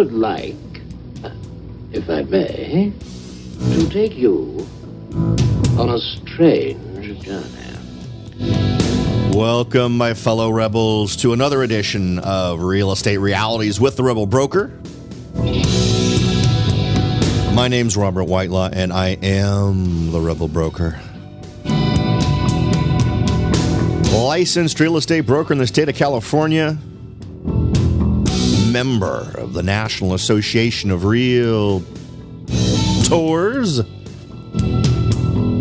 would like, if I may, to take you on a strange journey. Welcome, my fellow rebels, to another edition of Real Estate Realities with the Rebel Broker. My name's Robert Whitelaw, and I am the Rebel Broker. Licensed real estate broker in the state of California. Member of the National Association of Realtors.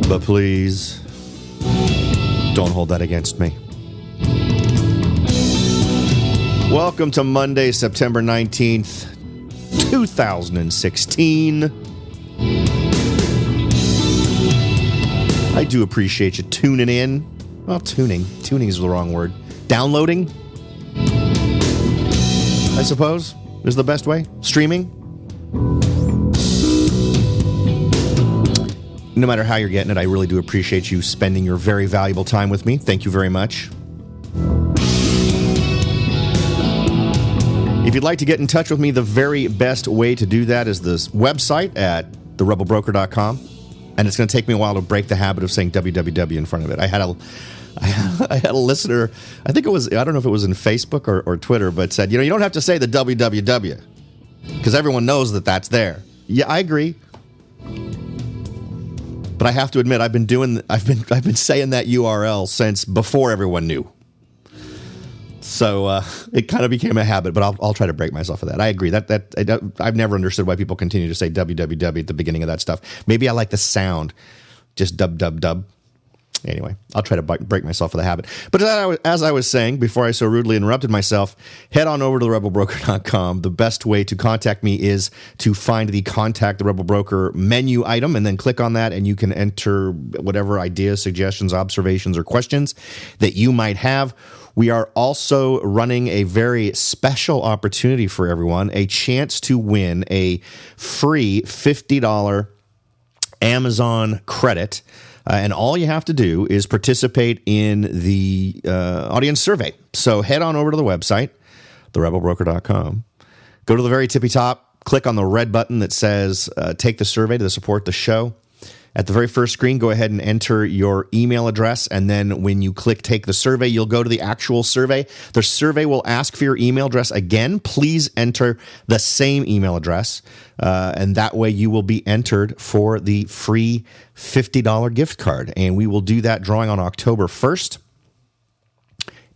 But please, don't hold that against me. Welcome to Monday, September 19th, 2016. I do appreciate you tuning in. Well, tuning is the wrong word. Downloading, I suppose, is the best way. Streaming. No matter how you're getting it, I really do appreciate you spending your very valuable time with me. Thank you very much. If you'd like to get in touch with me, the very best way to do that is this website at therebelbroker.com. And it's going to take me a while to break the habit of saying www in front of it. I had a listener, I don't know if it was in Facebook or Twitter, but said, you don't have to say the www because everyone knows that that's there. Yeah, I agree. But I have to admit, I've been saying that URL since before everyone knew. So it kind of became a habit, but I'll try to break myself of that. I agree. I've never understood why people continue to say www at the beginning of that stuff. Maybe I like the sound, just dub. Anyway, I'll try to break myself of the habit. But as I was saying, before I so rudely interrupted myself, head on over to therebelbroker.com. The best way to contact me is to find the Contact the Rebel Broker menu item and then click on that, and you can enter whatever ideas, suggestions, observations, or questions that you might have. We are also running a very special opportunity for everyone, a chance to win a free $50 Amazon credit. And all you have to do is participate in the audience survey. So head on over to the website, therebelbroker.com. Go to the very tippy top, click on the red button that says take the survey to support the show. At the very first screen, go ahead and enter your email address, and then when you click Take the Survey, you'll go to the actual survey. The survey will ask for your email address again. Please enter the same email address, and that way you will be entered for the free $50 gift card, and we will do that drawing on October 1st.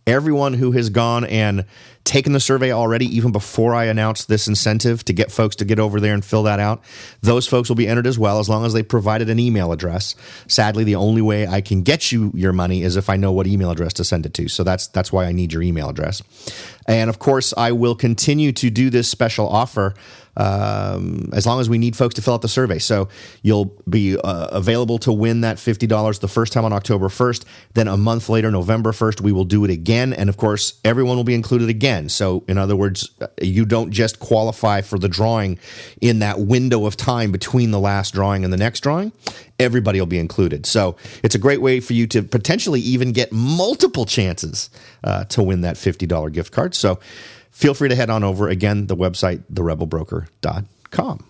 Everyone who has gone and taken the survey already, even before I announced this incentive to get folks to get over there and fill that out, those folks will be entered as well, as long as they provided an email address. Sadly, the only way I can get you your money is if I know what email address to send it to. So that's why I need your email address. And of course, I will continue to do this special offer as long as we need folks to fill out the survey. So you'll be available to win that $50 the first time on October 1st. Then a month later, November 1st, we will do it again. And of course, everyone will be included again. So in other words, you don't just qualify for the drawing in that window of time between the last drawing and the next drawing. Everybody will be included. So it's a great way for you to potentially even get multiple chances to win that $50 gift card. So feel free to head on over. Again, the website, therebelbroker.com.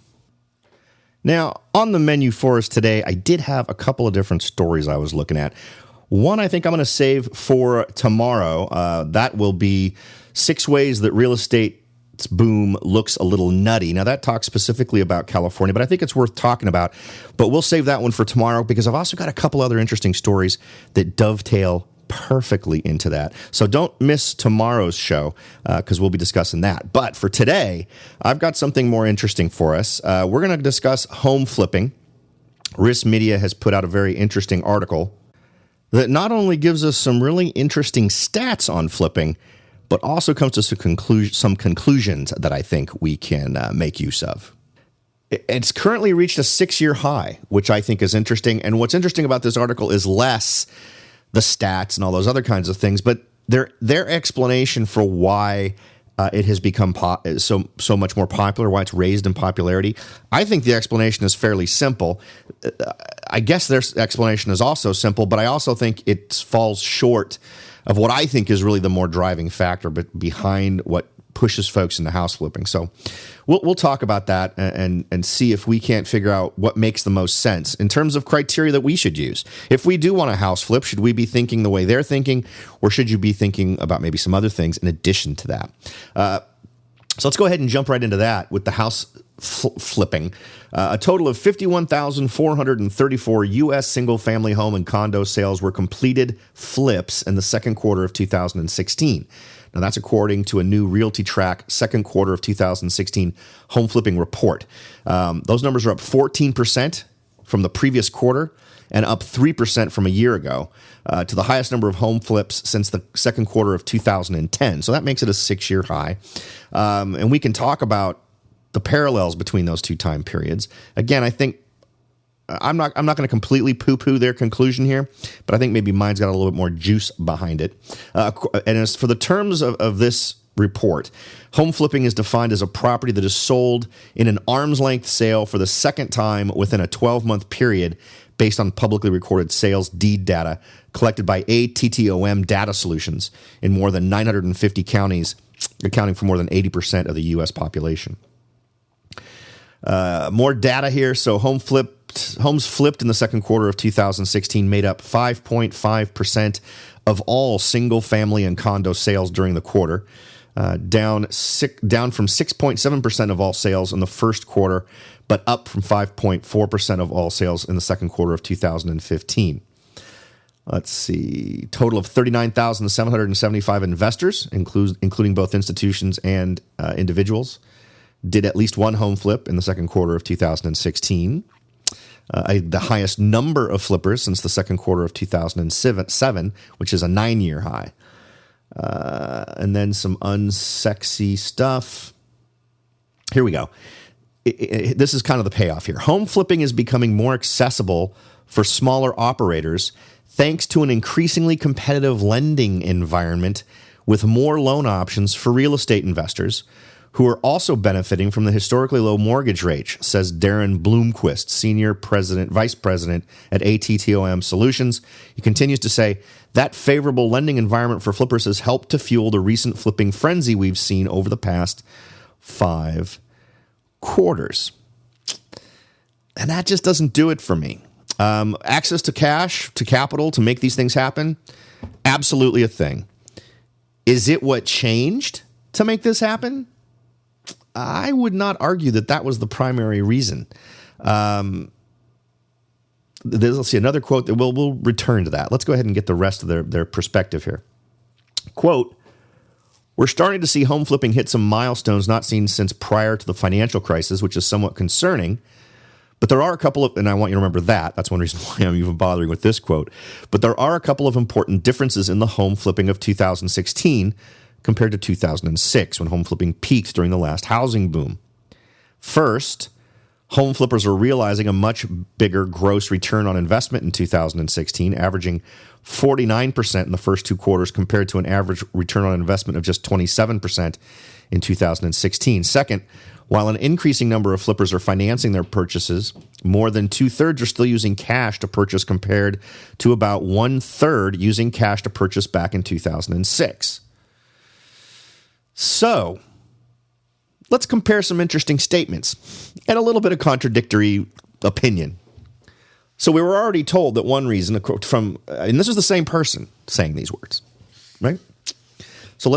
Now, on the menu for us today, I did have a couple of different stories I was looking at. One I think I'm going to save for tomorrow. That will be 6 ways that real estate boom looks a little nutty. Now, that talks specifically about California, but I think it's worth talking about. But we'll save that one for tomorrow because I've also got a couple other interesting stories that dovetail perfectly into that. So don't miss tomorrow's show because we'll be discussing that. But for today, I've got something more interesting for us. We're going to discuss home flipping. Risk Media has put out a very interesting article that not only gives us some really interesting stats on flipping, but also comes to some conclusions that I think we can make use of. It's currently reached a 6-year high, which I think is interesting. And what's interesting about this article is less the stats and all those other kinds of things, but their explanation for why it has become so much more popular, why it's raised in popularity. I think the explanation is fairly simple. I guess their explanation is also simple, but I also think it falls short of what I think is really the more driving factor behind what pushes folks into house flipping. So we'll talk about that and see if we can't figure out what makes the most sense in terms of criteria that we should use. If we do want a house flip, should we be thinking the way they're thinking, or should you be thinking about maybe some other things in addition to that? So let's go ahead and jump right into that with the house flipping. A total of 51,434 U.S. single-family home and condo sales were completed flips in the second quarter of 2016. Now, that's according to a new Realty Track second quarter of 2016 home flipping report. Those numbers are up 14% from the previous quarter and up 3% from a year ago, to the highest number of home flips since the second quarter of 2010. So that makes it a 6-year high. And we can talk about the parallels between those two time periods. Again, I think I'm not going to completely poo-poo their conclusion here, but I think maybe mine's got a little bit more juice behind it. And as for the terms of this report, home flipping is defined as a property that is sold in an arm's length sale for the second time within a 12-month period based on publicly recorded sales deed data collected by ATTOM Data Solutions in more than 950 counties, accounting for more than 80% of the U.S. population. More data here. So homes flipped in the second quarter of 2016 made up 5.5% of all single-family and condo sales during the quarter, down from 6.7% of all sales in the first quarter, but up from 5.4% of all sales in the second quarter of 2015. Let's see. Total of 39,775 investors, including both institutions and individuals, did at least one home flip in the second quarter of 2016. The highest number of flippers since the second quarter of 2007, which is a 9-year high. And then some unsexy stuff. Here we go. This is kind of the payoff here. Home flipping is becoming more accessible for smaller operators thanks to an increasingly competitive lending environment with more loan options for real estate investors, who are also benefiting from the historically low mortgage rate, says Darren Bloomquist, Senior Vice President at ATTOM Solutions. He continues to say, that favorable lending environment for flippers has helped to fuel the recent flipping frenzy we've seen over the past 5 quarters. And that just doesn't do it for me. Access to cash, to capital, to make these things happen, absolutely a thing. Is it what changed to make this happen? I would not argue that was the primary reason. Let's see another quote that we'll return to that. Let's go ahead and get the rest of their perspective here. Quote, we're starting to see home flipping hit some milestones not seen since prior to the financial crisis, which is somewhat concerning. But there are a couple of, and I want you to remember that's one reason why I'm even bothering with this quote, but there are a couple of important differences in the home flipping of 2016 compared to 2006, when home flipping peaked during the last housing boom. First, home flippers are realizing a much bigger gross return on investment in 2016, averaging 49% in the first 2 quarters compared to an average return on investment of just 27% in 2016. Second, while an increasing number of flippers are financing their purchases, more than 2/3 are still using cash to purchase compared to about 1/3 using cash to purchase back in 2006. So, let's compare some interesting statements and a little bit of contradictory opinion. So we were already told that one reason, and this is the same person saying these words, right? So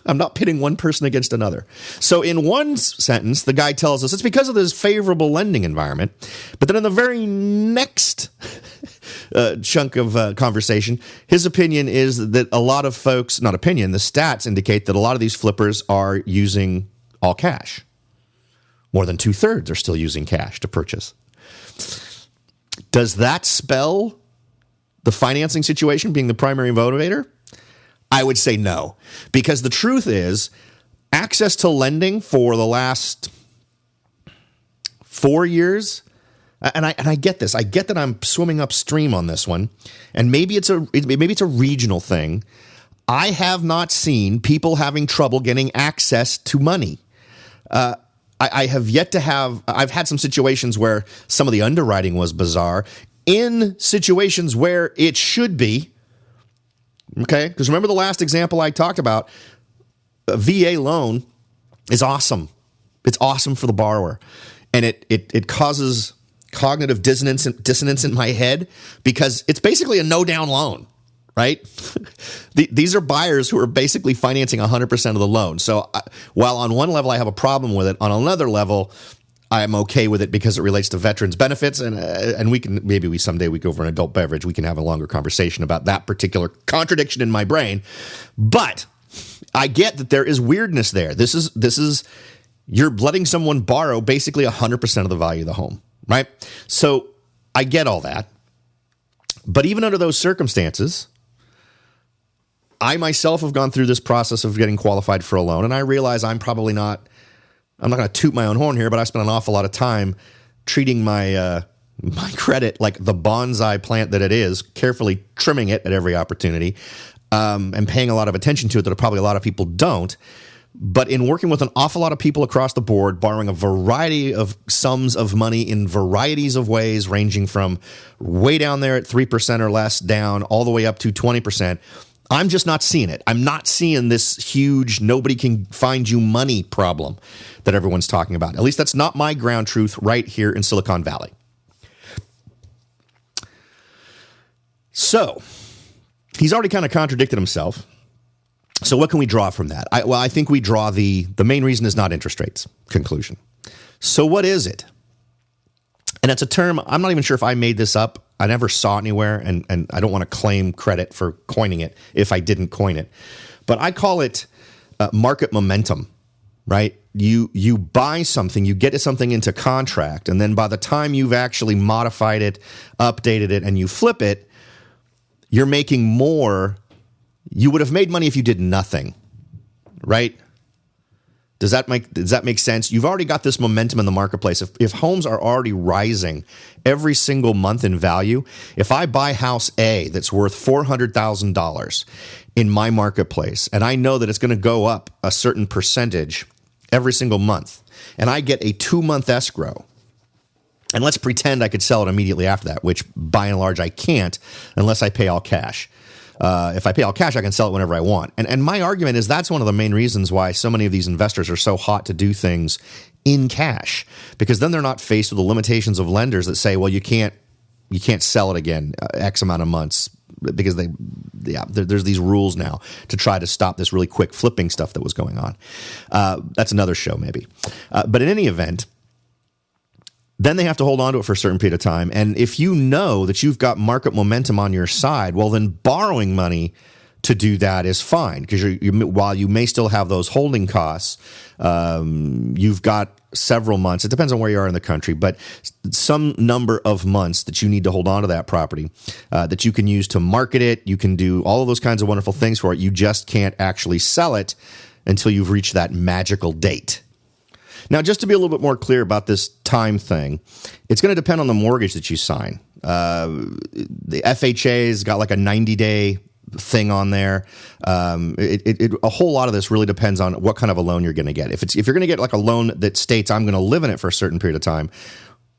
I'm not pitting one person against another. So in one sentence, the guy tells us it's because of this favorable lending environment. But then in the very next chunk of conversation, his opinion is that a lot of folks, not opinion, the stats indicate that a lot of these flippers are using all cash. More than 2/3 are still using cash to purchase. Does that spell the financing situation being the primary motivator? I would say no, because the truth is access to lending for the last 4 years, and I get this. I get that I'm swimming upstream on this one, and maybe it's a regional thing. I have not seen people having trouble getting access to money. I have yet to have. I've had some situations where some of the underwriting was bizarre. In situations where it should be. Okay, because remember the last example I talked about, a VA loan is awesome. It's awesome for the borrower. And it causes cognitive dissonance in my head because it's basically a no-down loan, right? These are buyers who are basically financing 100% of the loan. So while on one level I have a problem with it, on another level I'm okay with it because it relates to veterans benefits, and we can maybe someday we go over an adult beverage. We can have a longer conversation about that particular contradiction in my brain. But I get that there is weirdness there. This is you're letting someone borrow basically 100% of the value of the home, right? So I get all that. But even under those circumstances, I myself have gone through this process of getting qualified for a loan, and I realize I'm not going to toot my own horn here, but I spent an awful lot of time treating my credit like the bonsai plant that it is, carefully trimming it at every opportunity, and paying a lot of attention to it that probably a lot of people don't. But in working with an awful lot of people across the board, borrowing a variety of sums of money in varieties of ways, ranging from way down there at 3% or less down all the way up to 20%, I'm just not seeing it. I'm not seeing this huge nobody can find you money problem that everyone's talking about. At least that's not my ground truth right here in Silicon Valley. So he's already kind of contradicted himself. So what can we draw from that? I think we draw the main reason is not interest rates conclusion. So what is it? And it's a term, I'm not even sure if I made this up. I never saw it anywhere, and I don't want to claim credit for coining it if I didn't coin it. But I call it market momentum, right? You buy something, you get something into contract, and then by the time you've actually modified it, updated it, and you flip it, you're making more. You would have made money if you did nothing, right? Does that make sense? You've already got this momentum in the marketplace. If homes are already rising every single month in value, if I buy house A that's worth $400,000 in my marketplace, and I know that it's going to go up a certain percentage every single month, and I get a 2-month escrow, and let's pretend I could sell it immediately after that, which by and large I can't unless I pay all cash. If I pay all cash, I can sell it whenever I want. And my argument is that's one of the main reasons why so many of these investors are so hot to do things in cash, because then they're not faced with the limitations of lenders that say, well, you can't sell it again X amount of months, because there's these rules now to try to stop this really quick flipping stuff that was going on. That's another show maybe. But in any event, then they have to hold on to it for a certain period of time. And if you know that you've got market momentum on your side, well, then borrowing money to do that is fine, because while you may still have those holding costs, you've got several months. It depends on where you are in the country, but some number of months that you need to hold on to that property that you can use to market it. You can do all of those kinds of wonderful things for it. You just can't actually sell it until you've reached that magical date. Now, just to be a little bit more clear about this time thing, it's going to depend on the mortgage that you sign. The FHA's got like a 90-day thing on there. A whole lot of this really depends on what kind of a loan you're going to get. If you're going to get like a loan that states I'm going to live in it for a certain period of time,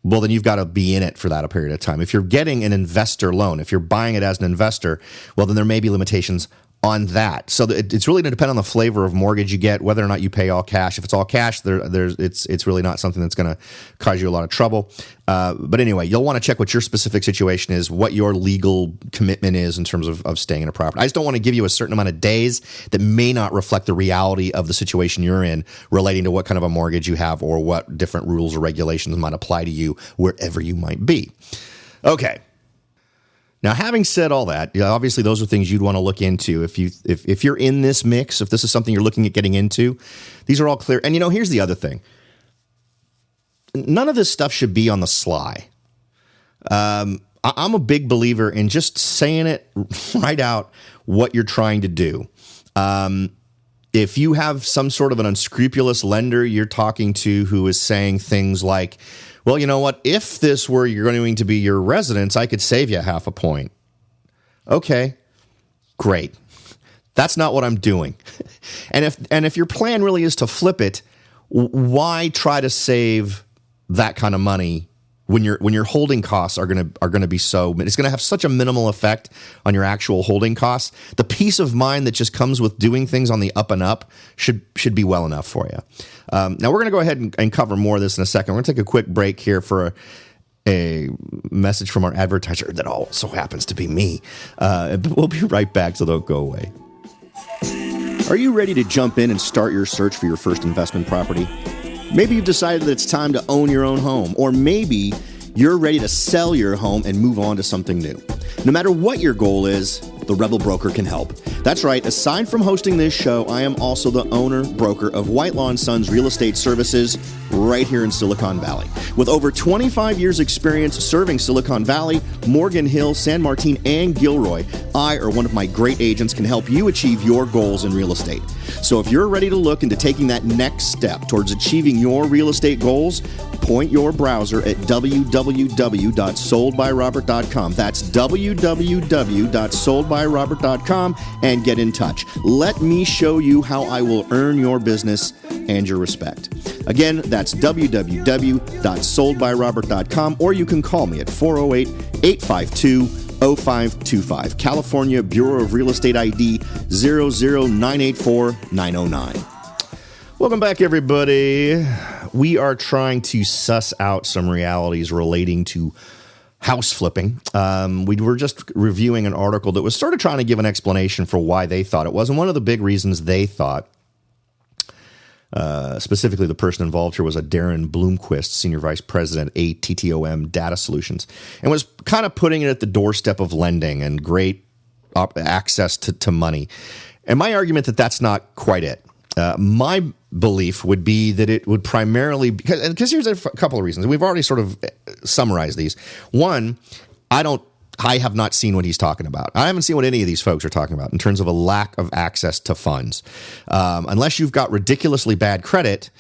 well, then you've got to be in it for that a period of time. If you're getting an investor loan, if you're buying it as an investor, well, then there may be limitations on that. So it's really going to depend on the flavor of mortgage you get, whether or not you pay all cash. If it's all cash, it's really not something that's going to cause you a lot of trouble. But anyway, you'll want to check what your specific situation is, what your legal commitment is in terms of staying in a property. I just don't want to give you a certain amount of days that may not reflect the reality of the situation you're in relating to what kind of a mortgage you have or what different rules or regulations might apply to you wherever you might be. Okay. Now, having said all that, obviously those are things you'd want to look into if you're in this mix, if this is something you're looking at getting into. These are all clear. And, here's the other thing. None of this stuff should be on the sly. I'm a big believer in just saying it right out what you're trying to do. If you have some sort of an unscrupulous lender you're talking to who is saying things like, well, you know what? If this were going to be your residence, I could save you 0.5 point. Okay, great. That's not what I'm doing. And if your plan really is to flip it, why try to save that kind of money when your holding costs are gonna be so, it's gonna have such a minimal effect on your actual holding costs. The peace of mind that just comes with doing things on the up and up should be well enough for you. Now we're gonna go ahead and cover more of this in a second. We're gonna take a quick break here for a message from our advertiser that also happens to be me. We'll be right back, so don't go away. Are you ready to jump in and start your search for your first investment property? Maybe you've decided that it's time to own your own home, or maybe you're ready to sell your home and move on to something new. No matter what your goal is, the Rebel Broker can help. That's right, aside from hosting this show, I am also the owner-broker of Whitelaw & Sons Real Estate Services right here in Silicon Valley. With over 25 years experience serving Silicon Valley, Morgan Hill, San Martin, and Gilroy, I or one of my great agents can help you achieve your goals in real estate. So if you're ready to look into taking that next step towards achieving your real estate goals, point your browser at www.soldbyrobert.com. That's www.soldbyrobert.com and get in touch. Let me show you how I will earn your business and your respect. Again, that's www.soldbyrobert.com, or you can call me at 408-852-0525. California Bureau of Real Estate ID 00984-909. Welcome back, everybody. We are trying to suss out some realities relating to house flipping. We were just reviewing an article that was sort of trying to give an explanation for why they thought it was. And one of the big reasons they thought, specifically the person involved here, was a Darren Bloomquist, Senior Vice President, ATTOM Data Solutions, and was kind of putting it at the doorstep of lending and great access to money. And my argument that that's not quite it. My belief would be that it would primarily, because here's a couple of reasons. We've already sort of summarized these. One, I have not seen what he's talking about. I haven't seen what any of these folks are talking about in terms of a lack of access to funds. Unless you've got ridiculously bad credit,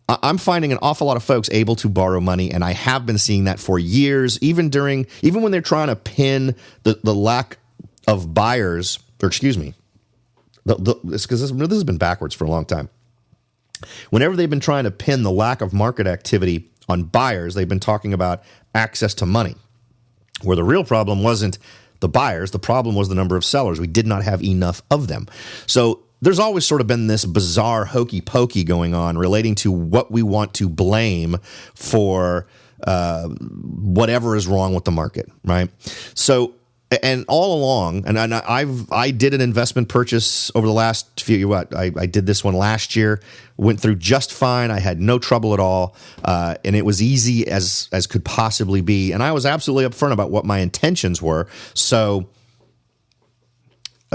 I'm finding an awful lot of folks able to borrow money, and I have been seeing that for years, even when they're trying to pin the lack of buyers, or excuse me, because this has been backwards for a long time. Whenever they've been trying to pin the lack of market activity on buyers, they've been talking about access to money, where the real problem wasn't the buyers. The problem was the number of sellers. We did not have enough of them. So there's always sort of been this bizarre hokey pokey going on relating to what we want to blame for whatever is wrong with the market, right? So, and all along, and I did an investment purchase over the last few. I did this one last year. Went through just fine. I had no trouble at all, and it was easy as could possibly be. And I was absolutely upfront about what my intentions were. So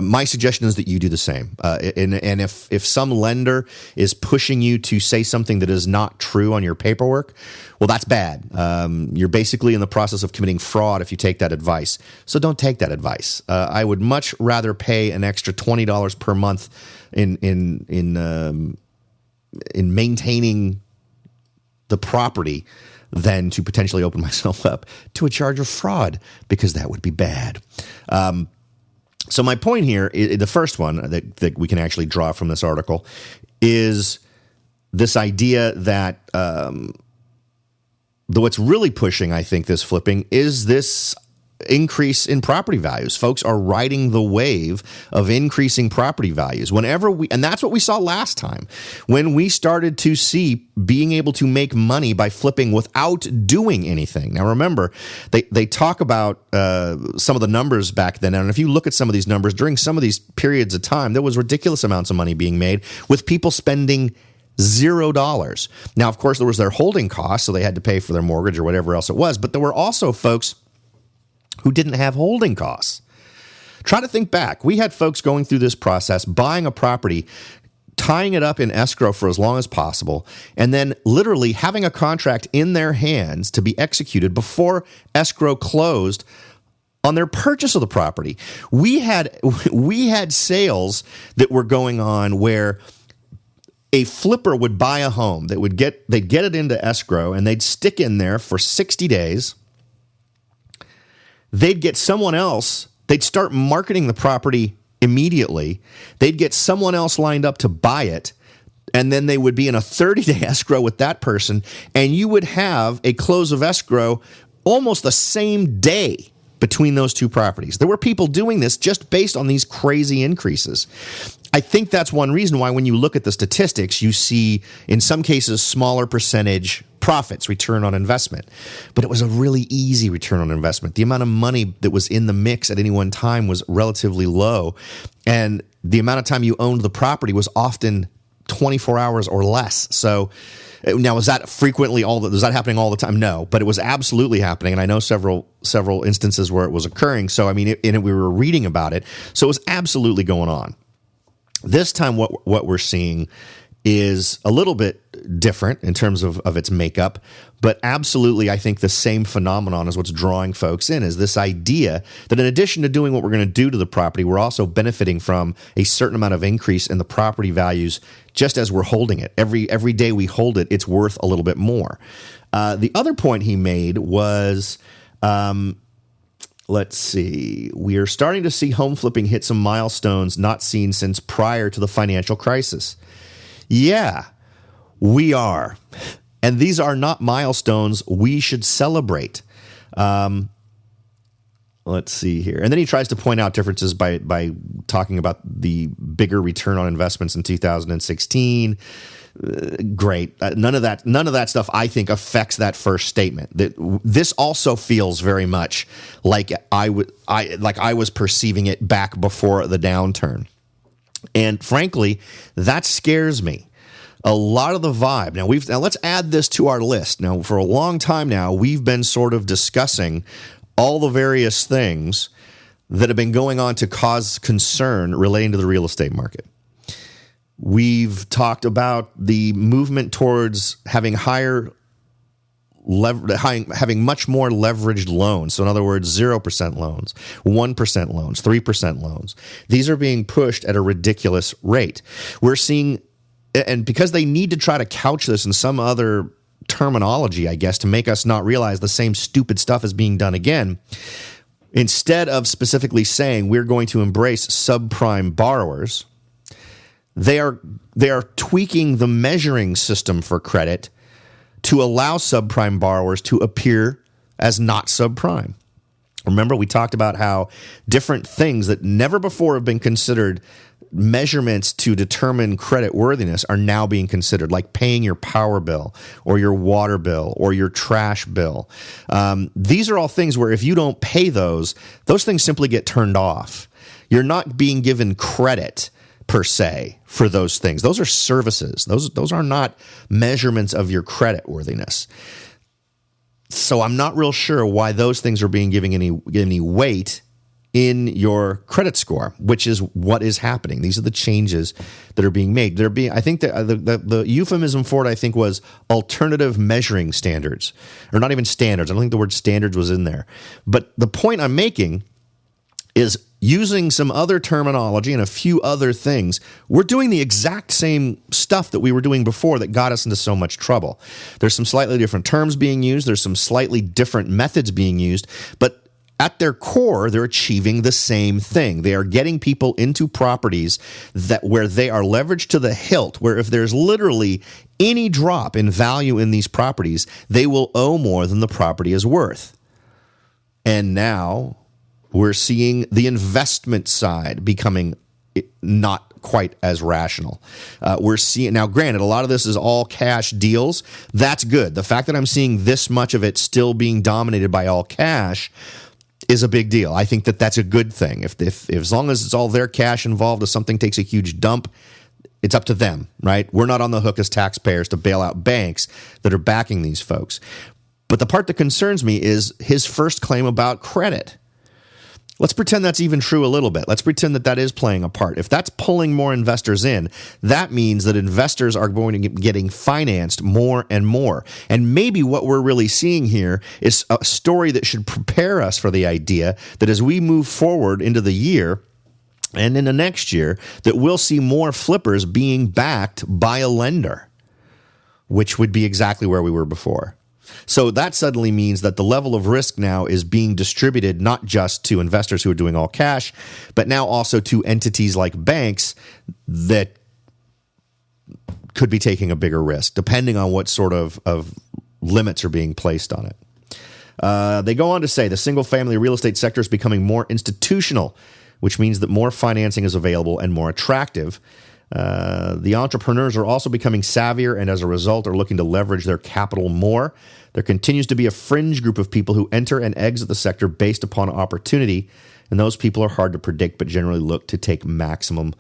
my suggestion is that you do the same. And if some lender is pushing you to say something that is not true on your paperwork, well, that's bad. You're basically in the process of committing fraud if you take that advice. So don't take that advice. I would much rather pay an extra $20 per month in maintaining the property than to potentially open myself up to a charge of fraud, because that would be bad. So my point here, the first one that we can actually draw from this article, is this idea that what's really pushing, I think, this flipping is this increase in property values. Folks are riding the wave of increasing property values. And that's what we saw last time, when we started to see being able to make money by flipping without doing anything. Now, remember, they talk about some of the numbers back then. And if you look at some of these numbers during some of these periods of time, there was ridiculous amounts of money being made with people spending $0. Now, of course, there was their holding costs, so they had to pay for their mortgage or whatever else it was. But there were also folks who didn't have holding costs. Try to think back. We had folks going through this process, buying a property, tying it up in escrow for as long as possible, and then literally having a contract in their hands to be executed before escrow closed on their purchase of the property. We had sales that were going on where a flipper would buy a home they'd get it into escrow, and they'd stick in there for 60 days. They'd get someone else. They'd start marketing the property immediately. They'd get someone else lined up to buy it. and then they would be in a 30-day escrow with that person, and you would have a close of escrow almost the same day between those two properties. There were people doing this just based on these crazy increases. I think that's one reason why when you look at the statistics, you see, in some cases, smaller percentage profits, return on investment. But it was a really easy return on investment. The amount of money that was in the mix at any one time was relatively low. And the amount of time you owned the property was often 24 hours or less. So now, was that happening all the time? No, but it was absolutely happening. And I know several instances where it was occurring. So, I mean, we were reading about it. So it was absolutely going on. This time, what we're seeing is a little bit different in terms of its makeup, but absolutely, I think the same phenomenon is what's drawing folks in, is this idea that in addition to doing what we're going to do to the property, we're also benefiting from a certain amount of increase in the property values just as we're holding it. Every day we hold it, it's worth a little bit more. The other point he made was, let's see, we are starting to see home flipping hit some milestones not seen since prior to the financial crisis. Yeah, we are. And these are not milestones we should celebrate. Let's see here. And then he tries to point out differences by talking about the bigger return on investments in 2016. Great. None of that stuff, I think, affects that first statement. This also feels very much like I was perceiving it back before the downturn. And frankly, that scares me. A lot of the vibe. Now let's add this to our list. Now, for a long time now, we've been sort of discussing all the various things that have been going on to cause concern relating to the real estate market. We've talked about the movement towards having having much more leveraged loans. So in other words, 0% loans, 1% loans, 3% loans. These are being pushed at a ridiculous rate. We're seeing, and because they need to try to couch this in some other terminology, I guess, to make us not realize the same stupid stuff is being done again, instead of specifically saying we're going to embrace subprime borrowers, they are tweaking the measuring system for credit to allow subprime borrowers to appear as not subprime. Remember, we talked about how different things that never before have been considered measurements to determine credit worthiness are now being considered, like paying your power bill or your water bill or your trash bill. These are all things where if you don't pay those things simply get turned off. You're not being given credit per se for those things. Those are services. Those are not measurements of your credit worthiness. So I'm not real sure why those things are being given any weight in your credit score, which is what is happening. These are the changes that are being made. I think that the euphemism for it, I think, was alternative measuring standards, or not even standards. I don't think the word standards was in there. But the point I'm making is, using some other terminology and a few other things, we're doing the exact same stuff that we were doing before that got us into so much trouble. There's some slightly different terms being used. There's some slightly different methods being used, but at their core, they're achieving the same thing. They are getting people into properties where they are leveraged to the hilt, where if there's literally any drop in value in these properties, they will owe more than the property is worth. And now we're seeing the investment side becoming not quite as rational. We're seeing now, granted, a lot of this is all cash deals. That's good. The fact that I'm seeing this much of it still being dominated by all cash is a big deal. I think that that's a good thing. If as long as it's all their cash involved, if something takes a huge dump, it's up to them, right? We're not on the hook as taxpayers to bail out banks that are backing these folks. But the part that concerns me is his first claim about credit. Let's pretend that's even true a little bit. Let's pretend that is playing a part. If that's pulling more investors in, that means that investors are going to be getting financed more and more. And maybe what we're really seeing here is a story that should prepare us for the idea that as we move forward into the year and in the next year, that we'll see more flippers being backed by a lender, which would be exactly where we were before. So that suddenly means that the level of risk now is being distributed not just to investors who are doing all cash, but now also to entities like banks that could be taking a bigger risk, depending on what sort of limits are being placed on it. They go on to say the single-family real estate sector is becoming more institutional, which means that more financing is available and more attractive. The entrepreneurs are also becoming savvier and as a result are looking to leverage their capital more. There continues to be a fringe group of people who enter and exit the sector based upon opportunity, and those people are hard to predict but generally look to take maximum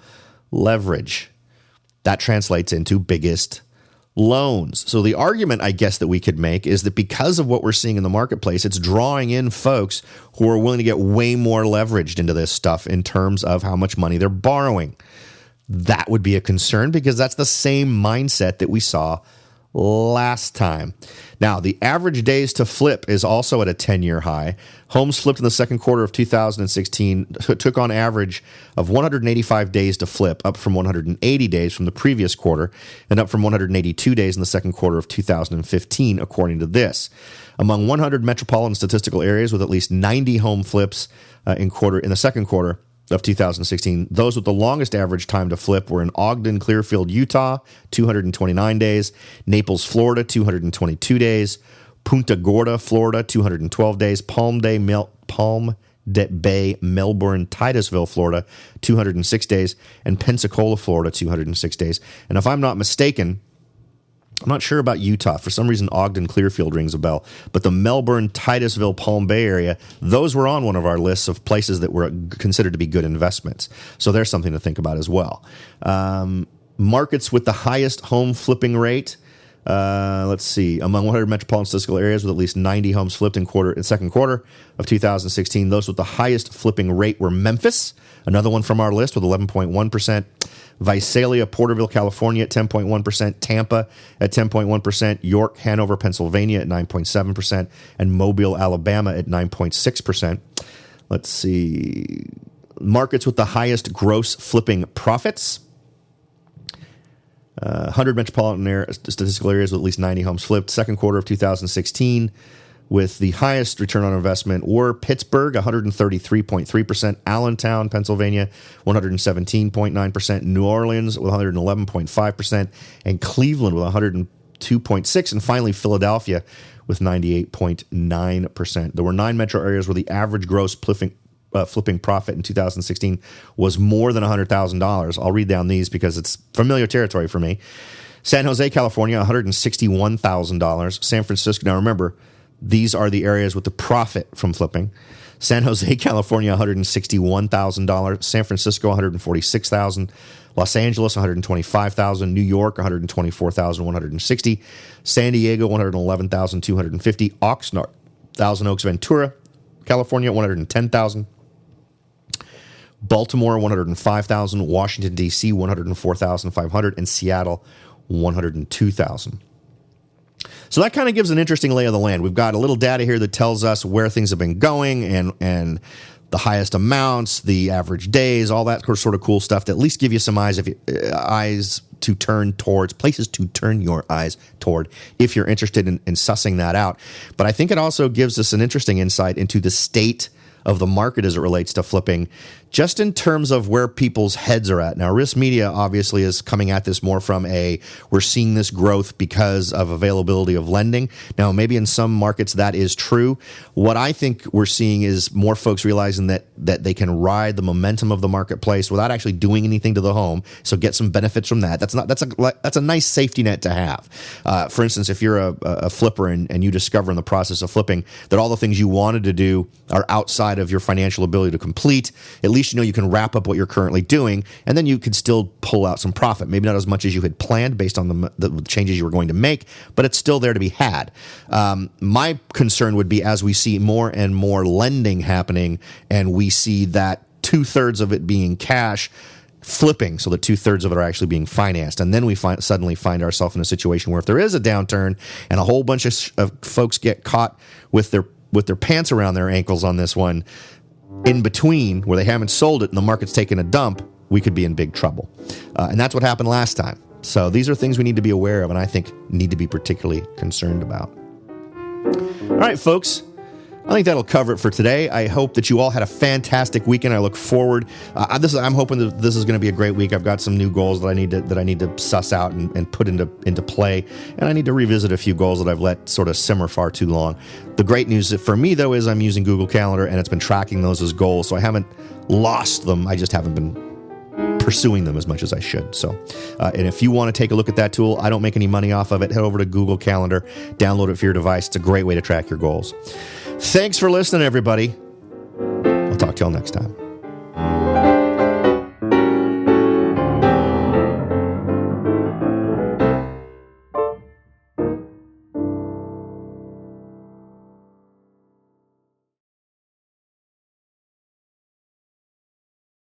leverage. That translates into biggest loans. So the argument, I guess, that we could make is that because of what we're seeing in the marketplace, it's drawing in folks who are willing to get way more leveraged into this stuff in terms of how much money they're borrowing. That would be a concern because that's the same mindset that we saw last time. Now, the average days to flip is also at a 10-year high. Homes flipped in the second quarter of 2016 took on average of 185 days to flip, up from 180 days from the previous quarter, and up from 182 days in the second quarter of 2015, according to this. Among 100 metropolitan statistical areas with at least 90 home flips in the second quarter of 2016, those with the longest average time to flip were in Ogden, Clearfield, Utah, 229 days, Naples, Florida, 222 days, Punta Gorda, Florida, 212 days, Palm Bay, Melbourne, Titusville, Florida, 206 days, and Pensacola, Florida, 206 days. And if I'm not mistaken, I'm not sure about Utah. For some reason, Ogden, Clearfield rings a bell. But the Melbourne, Titusville, Palm Bay area, those were on one of our lists of places that were considered to be good investments. So there's something to think about as well. Markets with the highest home flipping rate. Let's see. Among 100 metropolitan statistical areas with at least 90 homes flipped in second quarter of 2016, those with the highest flipping rate were Memphis, another one from our list with 11.1%. Visalia, Porterville, California at 10.1%, Tampa at 10.1%, York, Hanover, Pennsylvania at 9.7%, and Mobile, Alabama at 9.6%. Let's see. Markets with the highest gross flipping profits. 100 metropolitan statistical areas with at least 90 homes flipped. Second quarter of 2016 with the highest return on investment were Pittsburgh, 133.3%, Allentown, Pennsylvania, 117.9%, New Orleans with 111.5%, and Cleveland with 102.6%, and finally Philadelphia with 98.9%. There were 9 metro areas where the average gross flipping profit in 2016 was more than $100,000. I'll read down these because it's familiar territory for me. San Jose, California, $161,000. San Francisco, now remember, these are the areas with the profit from flipping. San Jose, California, $161,000. San Francisco, $146,000. Los Angeles, $125,000. New York, $124,160. San Diego, $111,250. Oxnard, Thousand Oaks, Ventura, California, $110,000. Baltimore, $105,000. Washington, D.C., $104,500. And Seattle, $102,000. So that kind of gives an interesting lay of the land. We've got a little data here that tells us where things have been going and the highest amounts, the average days, all that sort of cool stuff to at least give you some eyes to turn towards, places to turn your eyes toward if you're interested in sussing that out. But I think it also gives us an interesting insight into the state of the market as it relates to flipping, just in terms of where people's heads are at. Now, Risk Media obviously is coming at this more from we're seeing this growth because of availability of lending. Now, maybe in some markets that is true. What I think we're seeing is more folks realizing that they can ride the momentum of the marketplace without actually doing anything to the home. So get some benefits from that. That's a nice safety net to have. For instance, if you're a flipper and you discover in the process of flipping that all the things you wanted to do are outside of your financial ability to complete, at least you know you can wrap up what you're currently doing, and then you could still pull out some profit. Maybe not as much as you had planned based on the changes you were going to make, but it's still there to be had. My concern would be as we see more and more lending happening, and we see that 2/3 of it being cash, flipping so that 2/3 of it are actually being financed. And then we suddenly find ourselves in a situation where if there is a downturn and a whole bunch of folks get caught with their pants around their ankles on this one, in between where they haven't sold it and the market's taken a dump, we could be in big trouble. And that's what happened last time. So these are things we need to be aware of and I think need to be particularly concerned about. All right, folks. I think that'll cover it for today. I hope that you all had a fantastic weekend. I look forward. I'm hoping that this is going to be a great week. I've got some new goals that I need to suss out and put into play, and I need to revisit a few goals that I've let sort of simmer far too long. The great news for me, though, is I'm using Google Calendar, and it's been tracking those as goals, so I haven't lost them. I just haven't been pursuing them as much as I should. So, and if you want to take a look at that tool, I don't make any money off of it. Head over to Google Calendar, download it for your device. It's a great way to track your goals. Thanks for listening, everybody. I'll talk to y'all next time.